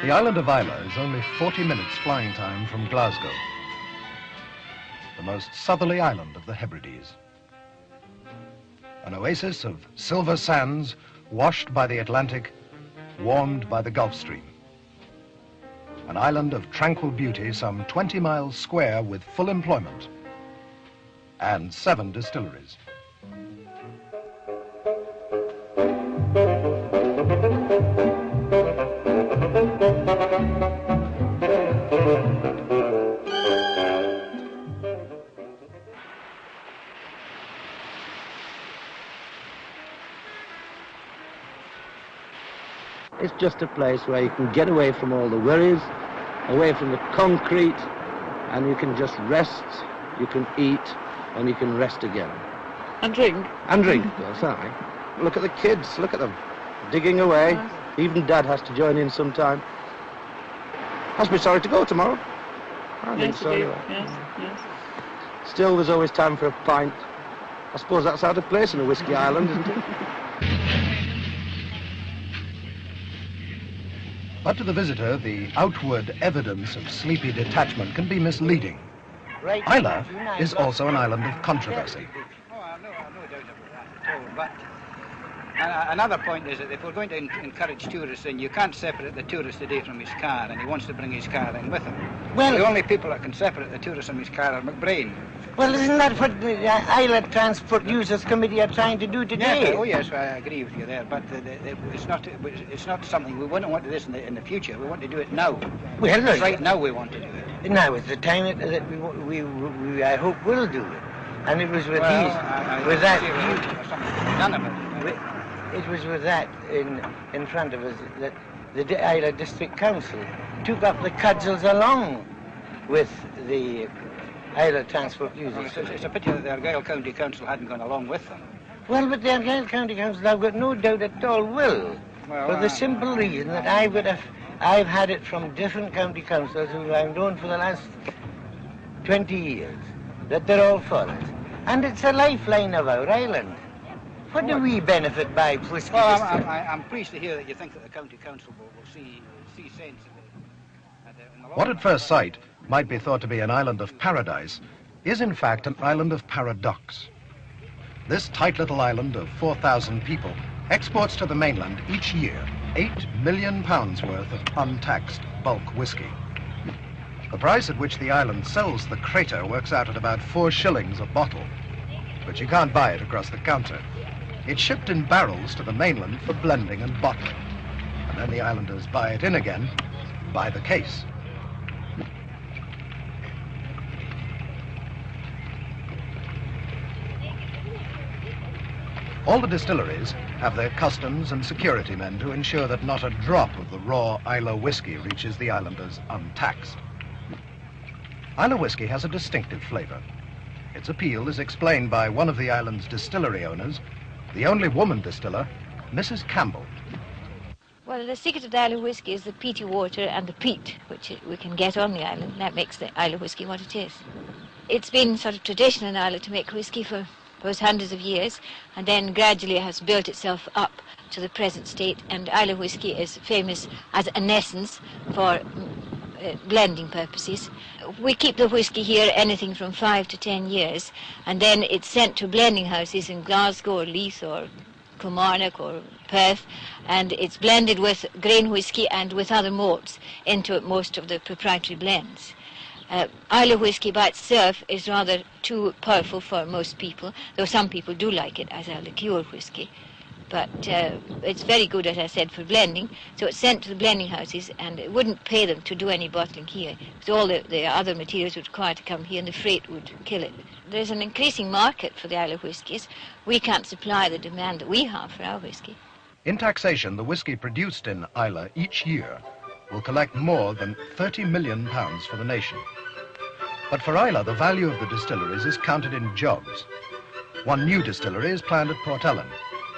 The island of Islay is only 40 minutes flying time from Glasgow, the most southerly island of the Hebrides. An oasis of silver sands washed by the Atlantic, warmed by the Gulf Stream. An island of tranquil beauty some 20 miles square with full employment and 7 distilleries. It's just a place where you can get away from all the worries, away from the concrete, and you can just rest, you can eat, and you can rest again. And drink. And drink, yes, aye. Look at the kids, look at them, digging away. Yes. Even Dad has to join in sometime. Must be sorry to go tomorrow. I think so, anyway. Yes, yes. Still, there's always time for a pint. I suppose that's out of place in a whiskey island, isn't it? But to the visitor, the outward evidence of sleepy detachment can be misleading. Islay is also an island of controversy. Oh, no doubt about that at all. But another point is that if we're going to encourage tourists in, you can't separate the tourist today from his car, and he wants to bring his car in with him. Well, the only people that can separate the tourist from his car are McBrain. Well, isn't that what the Islay Transport Users Committee are trying to do today? Yes, oh yes, I agree with you there, but it's not something we wouldn't want to do this in the future. We want to do it now. Well, look, right now we want to do it. Now is the time that we I hope will do it, and it was with with that none of it. It was with that in front of us that the Islay District Council took up the cudgels along with the Islay Transport Users. Well, it's a pity that the Argyll County Council hadn't gone along with them. Well, but the Argyll County Council, I've got no doubt at all, will. Well, for the simple reason that I've had it from different county councils who I've known for the last 20 years, that they're all for it. And it's a lifeline of our island. What do we benefit by whiskey? Well, I'm pleased to hear that you think that the county council will see sense in the What at first sight might be thought to be an island of paradise is in fact an island of paradox. This tight little island of 4,000 people exports to the mainland each year £8 million worth of untaxed bulk whiskey. The price at which the island sells the crater works out at about 4 shillings a bottle, but you can't buy it across the counter. It's shipped in barrels to the mainland for blending and bottling, and then the islanders buy it in again by the case. All the distilleries have their customs and security men to ensure that not a drop of the raw Islay whiskey reaches the islanders untaxed. Islay whiskey has a distinctive flavour. Its appeal is explained by one of the island's distillery owners, the only woman distiller, Mrs. Campbell. Well, the secret of the Islay whisky is the peaty water and the peat, which we can get on the island. That makes the Islay whisky what it is. It's been sort of traditional in Ireland to make whisky for those hundreds of years, and then gradually has built itself up to the present state, and Islay whisky is famous as an essence for blending purposes. We keep the whisky here anything from 5 to 10 years, and then it's sent to blending houses in Glasgow or Leith or Kilmarnock or Perth, and it's blended with grain whisky and with other malts into most of the proprietary blends. Islay whisky by itself is rather too powerful for most people, though some people do like it as a liqueur whisky. But it's very good, as I said, for blending, so it's sent to the blending houses, and it wouldn't pay them to do any bottling here, because all the other materials would require to come here, and the freight would kill it. There's an increasing market for the Islay whiskies. We can't supply the demand that we have for our whisky. In taxation, the whisky produced in Islay each year will collect more than £30 million for the nation. But for Islay, the value of the distilleries is counted in jobs. One new distillery is planned at Port Ellen,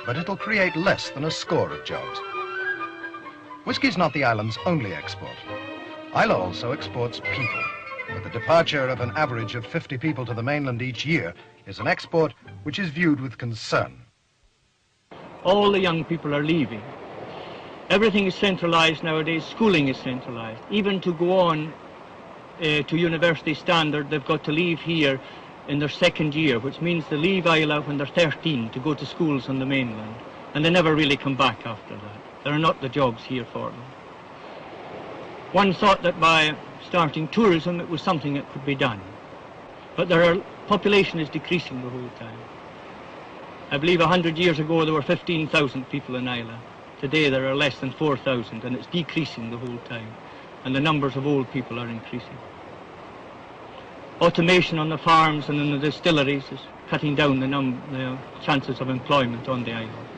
but it'll create less than a score of jobs. Whiskey's not the island's only export. Islay also exports people, but the departure of an average of 50 people to the mainland each year is an export which is viewed with concern. All the young people are leaving. Everything is centralised nowadays. Schooling is centralised. Even to go on to university standard, they've got to leave here in their second year, which means they leave Islay when they're 13 to go to schools on the mainland, and they never really come back after that. There are not the jobs here for them. One thought that by starting tourism it was something that could be done, but population is decreasing the whole time. I believe 100 years ago there were 15,000 people in Islay. Today there are less than 4,000, and it's decreasing the whole time, and the numbers of old people are increasing. Automation on the farms and in the distilleries is cutting down the chances of employment on the island,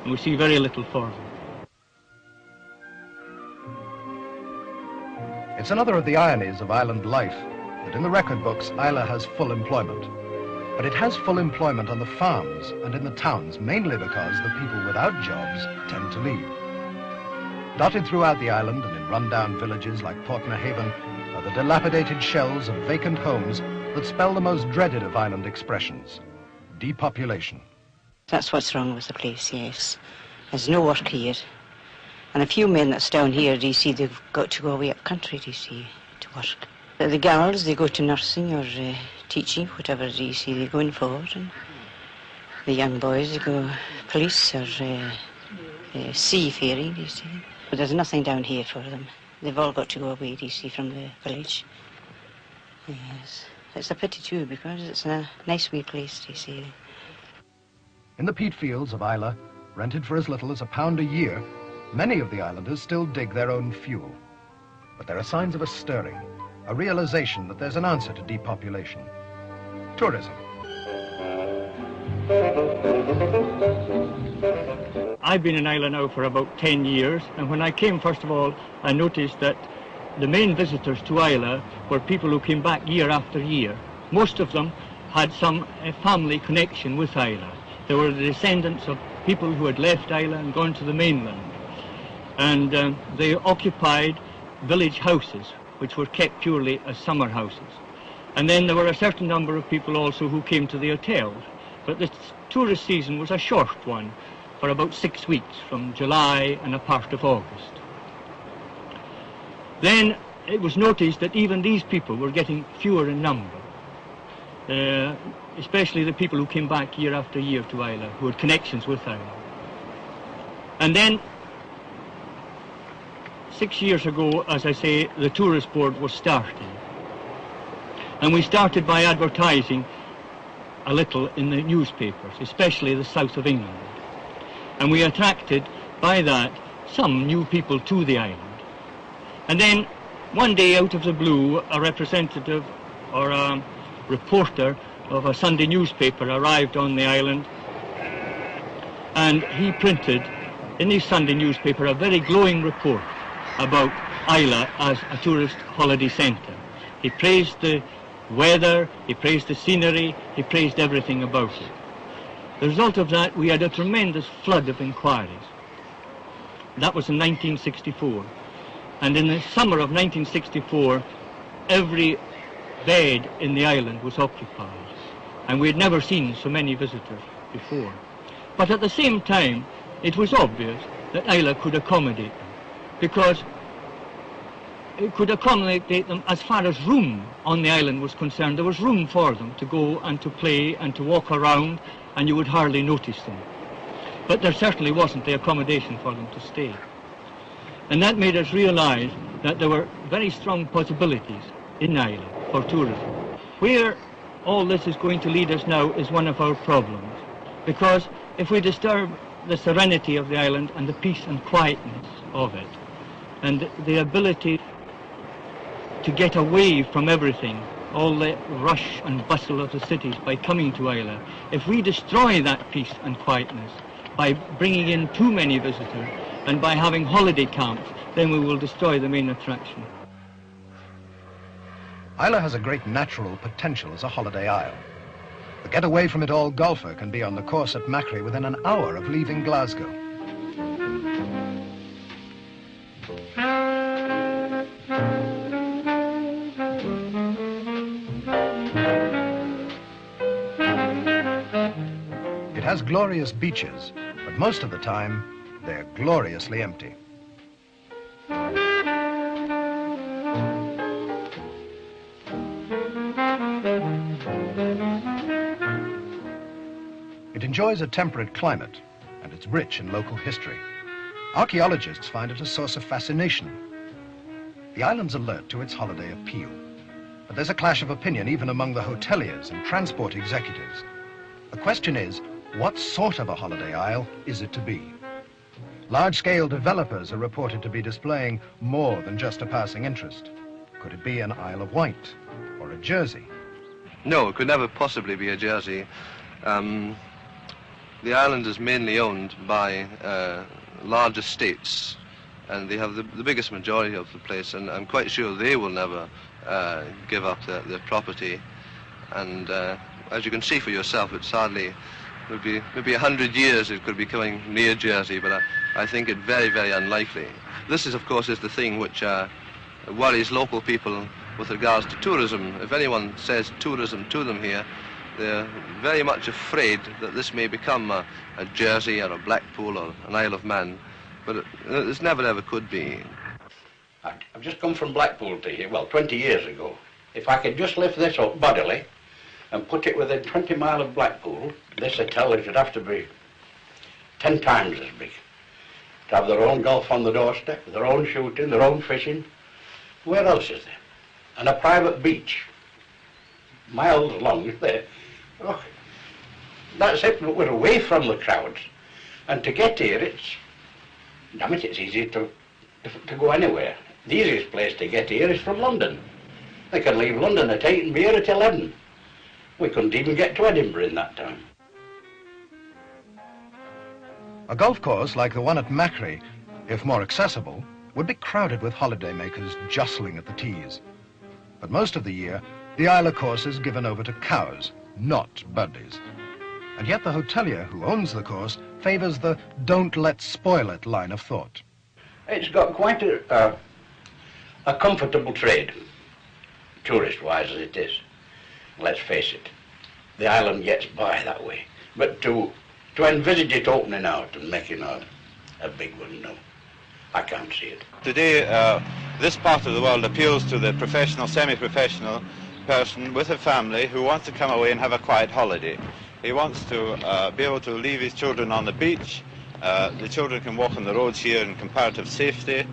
and we see very little for them. It's another of the ironies of island life that in the record books Islay has full employment. But it has full employment on the farms and in the towns, mainly because the people without jobs tend to leave. Dotted throughout the island and in run-down villages like Portnahaven are the dilapidated shells of vacant homes that spell the most dreaded of island expressions, depopulation. That's what's wrong with the place, yes. There's no work here. And a few men that's down here, do you see, they've got to go away up country, do you see, to work. The girls, they go to nursing or teaching, whatever, do you see, they're going forward. And the young boys, they go police or seafaring, do you see. But there's nothing down here for them. They've all got to go away, do you see, from the village. Yes. It's a pity too, because it's a nice wee place, do you see. In the peat fields of Islay, rented for as little as £1 a year, many of the islanders still dig their own fuel. But there are signs of a stirring, a realization that there's an answer to depopulation. Tourism. I've been in Islay now for about 10 years, and when I came, first of all, I noticed that the main visitors to Islay were people who came back year after year. Most of them had some family connection with Islay. They were the descendants of people who had left Islay and gone to the mainland. And they occupied village houses, which were kept purely as summer houses. And then there were a certain number of people also who came to the hotels. But the tourist season was a short one, for about 6 weeks, from July and a part of August. Then it was noticed that even these people were getting fewer in number, especially the people who came back year after year to Islay, who had connections with Islay. And then 6 years ago, as I say, the tourist board was starting. And we started by advertising a little in the newspapers, especially the south of England. And we attracted, by that, some new people to the island. And then, one day out of the blue, a representative or a reporter of a Sunday newspaper arrived on the island, and he printed in his Sunday newspaper a very glowing report about Islay as a tourist holiday centre. He praised the weather, he praised the scenery, he praised everything about it. The result of that, we had a tremendous flood of inquiries. That was in 1964. And in the summer of 1964, every bed in the island was occupied. And we had never seen so many visitors before. But at the same time, it was obvious that Islay could accommodate them, because it could accommodate them as far as room on the island was concerned. There was room for them to go and to play and to walk around, and you would hardly notice them. But there certainly wasn't the accommodation for them to stay. And that made us realize that there were very strong possibilities in Islay for tourism. Where all this is going to lead us now is one of our problems, because if we disturb the serenity of the island and the peace and quietness of it, and the ability to get away from everything, all the rush and bustle of the cities by coming to Islay, if we destroy that peace and quietness by bringing in too many visitors and by having holiday camps, then we will destroy the main attraction. Islay has a great natural potential as a holiday isle. The get-away from it all golfer can be on the course at Macri within an hour of leaving Glasgow. It has glorious beaches, but most of the time, they're gloriously empty. It enjoys a temperate climate, and it's rich in local history. Archaeologists find it a source of fascination. The island's alert to its holiday appeal, but there's a clash of opinion even among the hoteliers and transport executives. The question is, what sort of a holiday isle is it to be? Large-scale developers are reported to be displaying more than just a passing interest. Could it be an Isle of Wight or a Jersey? No, it could never possibly be a Jersey. The island is mainly owned by large estates, and they have the biggest majority of the place, and I'm quite sure they will never give up their property. And as you can see for yourself, it's hardly, would be maybe 100 years it could be coming near Jersey, but I think it very, very unlikely. This is, of course, is the thing which worries local people with regards to tourism. If anyone says tourism to them here, they're very much afraid that this may become a Jersey or a Blackpool or an Isle of Man, but this never ever could be. I've just come from Blackpool to here, well, 20 years ago. If I could just lift this up bodily and put it within 20 miles of Blackpool, this hotel would have to be 10 times as big. To have their own golf on the doorstep, their own shooting, their own fishing. Where else is there? And a private beach, miles long there. Oh, that's it, but we're away from the crowds. And to get here, it's easy to go anywhere. The easiest place to get here is from London. They can leave London at 8 and be here at 11. We couldn't even get to Edinburgh in that time. A golf course like the one at Macri, if more accessible, would be crowded with holidaymakers jostling at the tees. But most of the year, the Isla course is given over to cows, not buddies. And yet the hotelier who owns the course favours the don't let spoil it line of thought. It's got quite a comfortable trade, tourist-wise as it is. Let's face it, the island gets by that way. But to envisage it opening out and making a big one, no, I can't see it. Today, this part of the world appeals to the professional, semi-professional person with a family who wants to come away and have a quiet holiday. He wants to be able to leave his children on the beach. The children can walk on the roads here in comparative safety.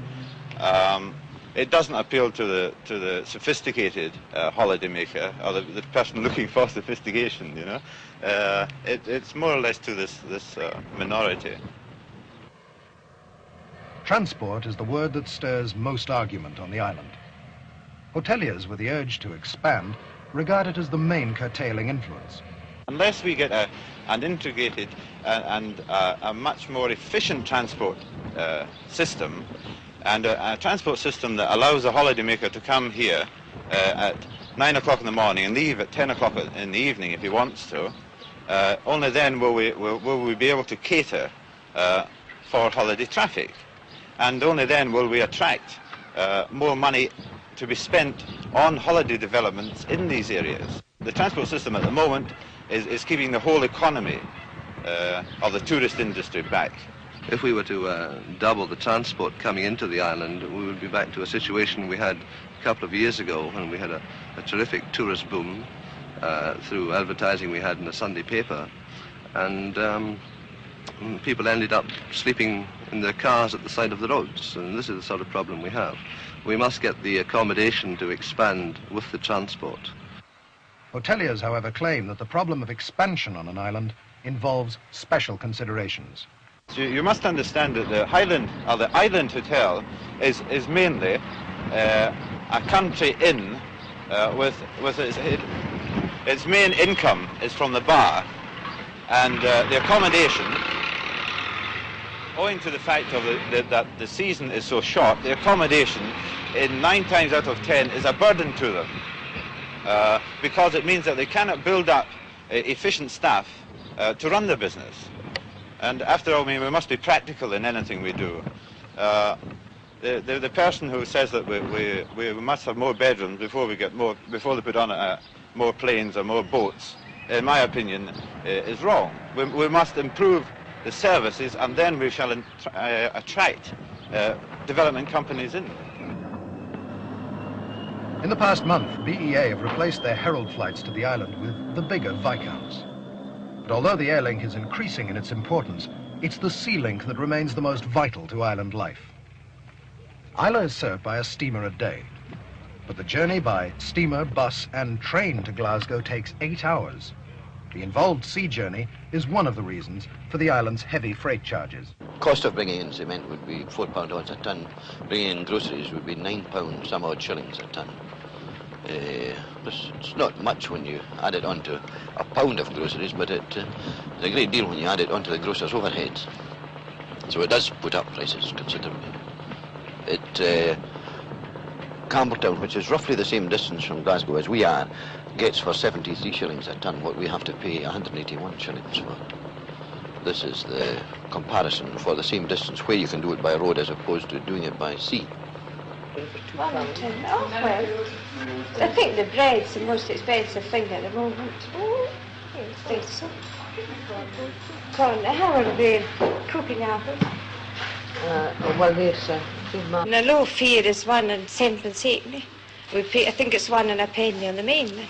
It doesn't appeal to the sophisticated holidaymaker or the person looking for sophistication, you know. It's more or less to this minority. Transport is the word that stirs most argument on the island. Hoteliers with the urge to expand regard it as the main curtailing influence. Unless we get an integrated and a much more efficient transport system, and a transport system that allows a holidaymaker to come here at 9 o'clock in the morning and leave at 10 o'clock in the evening if he wants to, only then will we be able to cater for holiday traffic. And only then will we attract more money to be spent on holiday developments in these areas. The transport system at the moment is keeping the whole economy of the tourist industry back. If we were to double the transport coming into the island, we would be back to a situation we had a couple of years ago when we had a terrific tourist boom through advertising we had in the Sunday paper. And people ended up sleeping in their cars at the side of the roads, and this is the sort of problem we have. We must get the accommodation to expand with the transport. Hoteliers, however, claim that the problem of expansion on an island involves special considerations. So you must understand that the Highland, or the Island Hotel, is mainly a country inn with its main income is from the bar, and the accommodation, owing to the fact of that the season is so short, the accommodation in 9 times out of 10 is a burden to them, because it means that they cannot build up efficient staff to run the business. And after all, I mean, we must be practical in anything we do. The person who says that we must have more bedrooms before they put on more planes or more boats, in my opinion, is wrong. We must improve the services, and then we shall attract development companies in. In the past month, BEA have replaced their Herald flights to the island with the bigger Viscounts. But although the air link is increasing in its importance, it's the sea link that remains the most vital to island life. Islay is served by a steamer a day, but the journey by steamer, bus and train to Glasgow takes 8 hours. The involved sea journey is one of the reasons for the island's heavy freight charges. Cost of bringing in cement would be £4 odds a ton. Bringing in groceries would be £9 some odd shillings a ton. It's not much when you add it onto a pound of groceries, but it's a great deal when you add it onto the grocer's overheads. So it does put up prices considerably. Campbelltown, which is roughly the same distance from Glasgow as we are, gets for 73 shillings a ton what we have to pay 181 shillings for. This is the comparison for the same distance where you can do it by road as opposed to doing it by sea. Wellington. Oh, well, I think the bread's the most expensive thing at the moment. Oh, I think so. Colin, how are they cooking apples? Well, there's And a low fare is 1 and 7pence halfpenny. We pay, I think it's 1 and a penny on the mainland.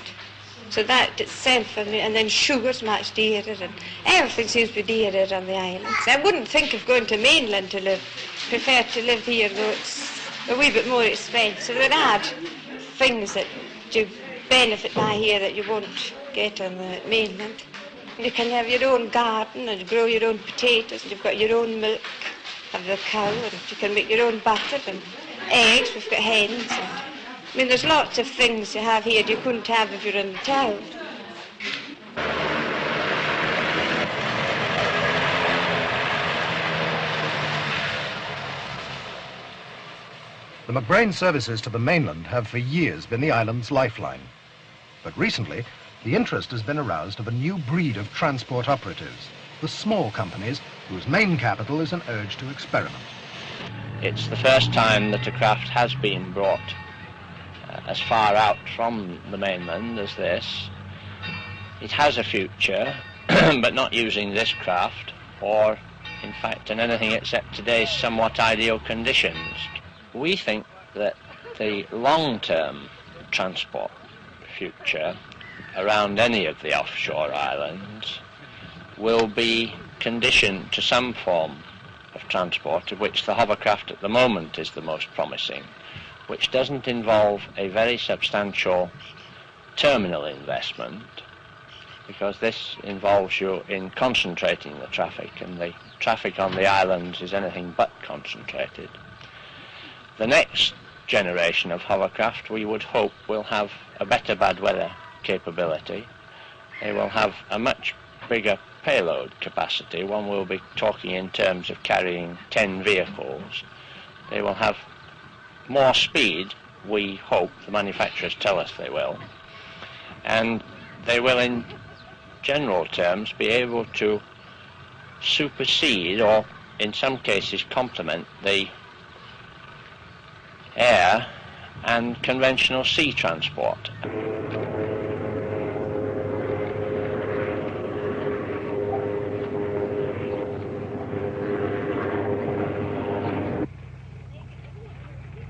So that itself, and then sugar's much dearer, and everything seems to be dearer on the islands. I wouldn't think of going to mainland to live. Prefer to live here, though it's a wee bit more expensive. There are things that you benefit by here that you won't get on the mainland. You can have your own garden and grow your own potatoes, and you've got your own milk of the cow, and you can make your own butter and eggs. We've got hens. And, I mean, there's lots of things you have here you couldn't have if you're in the town. The McBrain services to the mainland have for years been the island's lifeline. But recently, the interest has been aroused of a new breed of transport operatives, the small companies whose main capital is an urge to experiment. It's the first time that a craft has been brought as far out from the mainland as this. It has a future, but not using this craft, or in fact in anything except today's somewhat ideal conditions. We think that the long-term transport future around any of the offshore islands will be conditioned to some form of transport, of which the hovercraft at the moment is the most promising, which doesn't involve a very substantial terminal investment, because this involves you in concentrating the traffic, and the traffic on the islands is anything but concentrated. The next generation of hovercraft, we would hope, will have a better bad weather capability. They will have a much bigger payload capacity. One will be talking in terms of carrying 10 vehicles. They will have more speed, we hope, the manufacturers tell us they will, and they will in general terms be able to supersede, or in some cases complement, the air and conventional sea transport.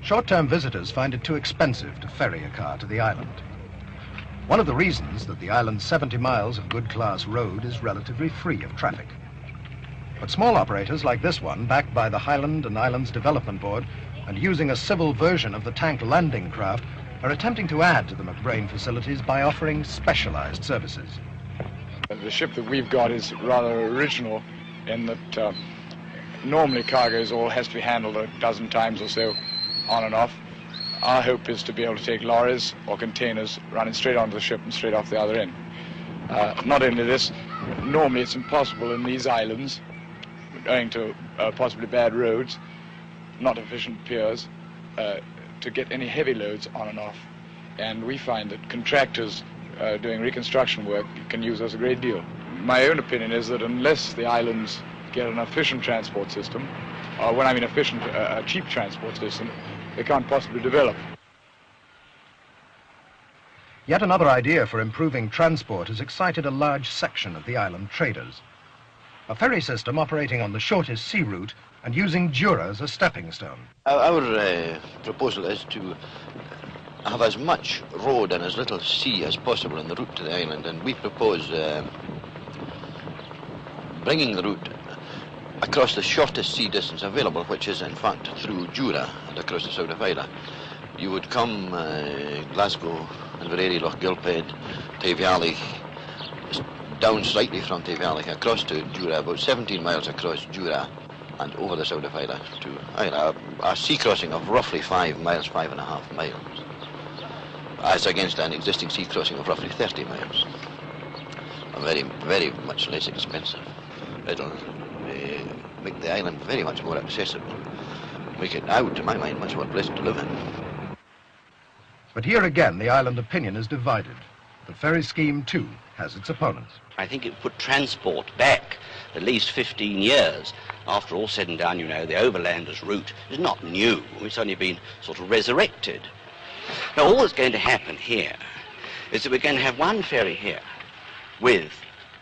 Short-term visitors find it too expensive to ferry a car to the island. One of the reasons that the island's 70 miles of good-class road is relatively free of traffic. But small operators like this one, backed by the Highland and Islands Development Board and using a civil version of the tank landing craft, are attempting to add to the McBrain facilities by offering specialized services. The ship that we've got is rather original in that normally cargoes all has to be handled a dozen times or so on and off. Our hope is to be able to take lorries or containers running straight onto the ship and straight off the other end. Not only this, normally it's impossible in these islands, owing to possibly bad roads, not efficient piers, to get any heavy loads on and off. And we find that contractors doing reconstruction work can use us a great deal. My own opinion is that unless the islands get an efficient transport system, or when I mean efficient, a cheap transport system, they can't possibly develop. Yet another idea for improving transport has excited a large section of the island traders. a ferry system operating on the shortest sea route and using Jura as a stepping stone. Our proposal is to have as much road and as little sea as possible on the route to the island, and we propose bringing the route across the shortest sea distance available, which is in fact through Jura and across the south of Islay. You would come Glasgow, Inverary, Lochgilphead, Tayvallich, down slightly from Tayvallich across to Jura, about 17 miles across Jura and over the south of Islay to Islay, a sea crossing of roughly 5 miles, 5.5 miles, as against an existing sea crossing of roughly 30 miles. Very, very much less expensive. It'll make the island very much more accessible, make it, to my mind, much more pleasant to live in. But here again, the island opinion is divided. The ferry scheme, too, has its opponents. I think it put transport back at least 15 years. After all said and done, you know, the overlanders route is not new. It's only been sort of resurrected. Now, all that's going to happen here is that we're going to have one ferry here with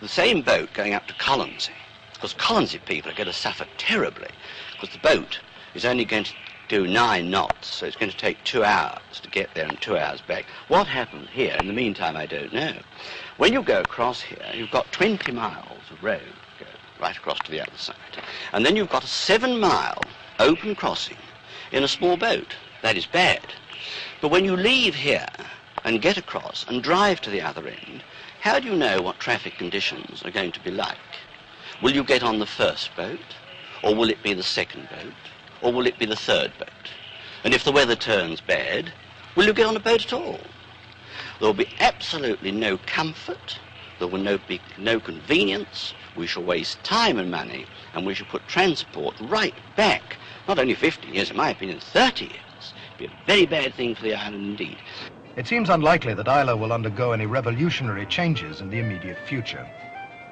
the same boat going up to Colonsey. Because Colonsey people are going to suffer terribly, because the boat is only going to do 9 knots, so it's going to take 2 hours to get there and 2 hours back. What happens here, in the meantime, I don't know. When you go across here, you've got 20 miles of road to go right across to the other side. And then you've got a 7-mile open crossing in a small boat. That is bad. But when you leave here and get across and drive to the other end, how do you know what traffic conditions are going to be like? Will you get on the first boat, or will it be the second boat, or will it be the third boat? And if the weather turns bad, will you get on a boat at all? There will be absolutely no comfort, there will be no convenience, we shall waste time and money, and we shall put transport right back, not only 50 years, in my opinion, 30 years. It'd be a very bad thing for the island indeed. It seems unlikely that Islay will undergo any revolutionary changes in the immediate future.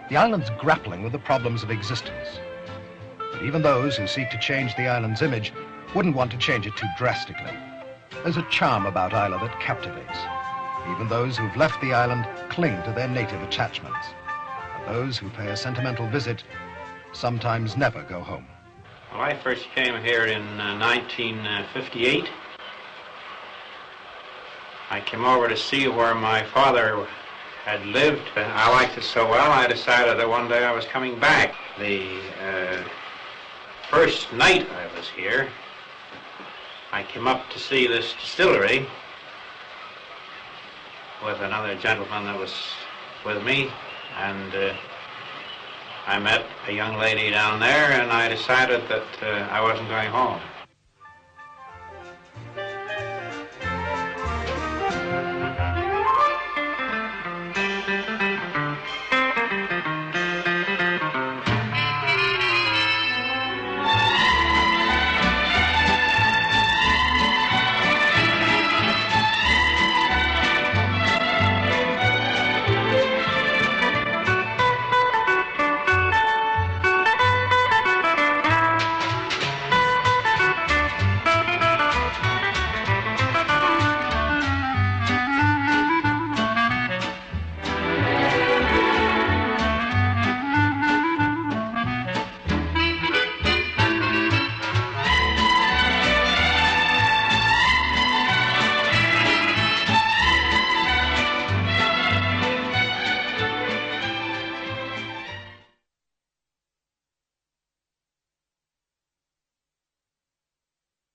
The island's grappling with the problems of existence. But even those who seek to change the island's image wouldn't want to change it too drastically. There's a charm about Islay that captivates. Even those who've left the island cling to their native attachments. And those who pay a sentimental visit sometimes never go home. Well, I first came here in 1958. I came over to see where my father had lived. I liked it so well, I decided that one day I was coming back. The first night I was here, I came up to see this distillery with another gentleman that was with me, and I met a young lady down there, and I decided that I wasn't going home.